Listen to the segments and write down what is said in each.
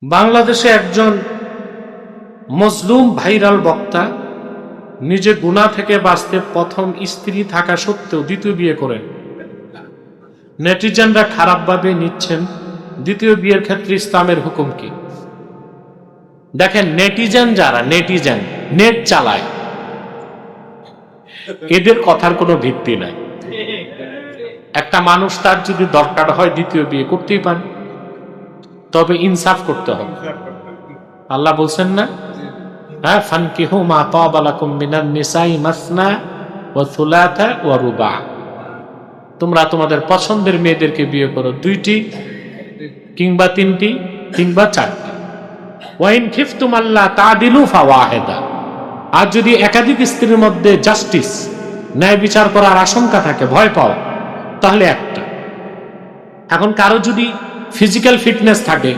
বাংলাদেশে একজন মজলুম ভাইরাল বক্তা নিজে গুনাহ থেকে বাঁচতে প্রথম স্ত্রী থাকা সত্ত্বেও দ্বিতীয় বিয়ে করেন। নেটিজেনরা খারাপভাবে নিচ্ছেন দ্বিতীয় বিয়ের ক্ষেত্রে ইসলামের হুকুম কি। দেখেন, নেটিজেন যারা নেট চালায়, এদের কথার কোনো ভিত্তি নাই। একটা মানুষ তার যদি দরকার হয় দ্বিতীয় বিয়ে করতেই পারে, তবে ইনসাফ করতে হবে। আল্লাহ বলছেন না, ফানকিহু মা তাবা লাকুম মিনান নিসাই মাসনা ওয়া সুলাসা ওয়া রুবা। তোমরা তোমাদের পছন্দের মেয়েদেরকে বিয়ে করো, দুইটি কিংবা তিনটি কিংবা চারটি। ওয়া ইন খিফতুম আল্লা তাদিলু ফাওয়াহিদা। আর যদি একাধিক স্ত্রীর মধ্যে জাস্টিস, ন্যায় বিচার করার আশঙ্কা থাকে, ভয় পাও, তাহলে একটা। এখন কারো যদি ফিজিক্যাল ফিটনেস থাকে,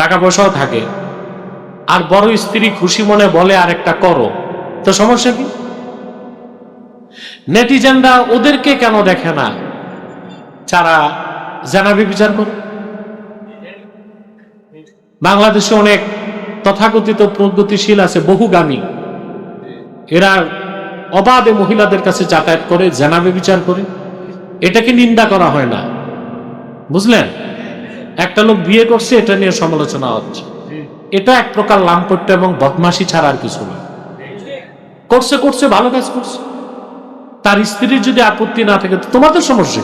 টাকা পয়সাও থাকে, আর বড় স্ত্রী খুশি মনে বলে আরেকটা করো, তো সমস্যা কি? নেটিজেনরা ওদেরকে কেন দেখে না যারা জানাবি বিচার করে? বাংলাদেশে অনেক তথাকথিত প্রগতিশীল আছে, বহুগামী, এরা অবাধে মহিলাদের কাছে যাতায়াত করে, জানাবে বিচার করে। এটাকে নিন্দা করা হয় না, বুঝলেন? একটা লোক বিয়ে করছে, এটা নিয়ে সমালোচনা হচ্ছে। এটা এক প্রকার লাম্পট্য এবং বদমাশি ছাড়া আর কিছু না। করছে ভালো কাজ করছে। তার স্ত্রীর যদি আপত্তি না থাকে, তো তোমাদের সমস্যা।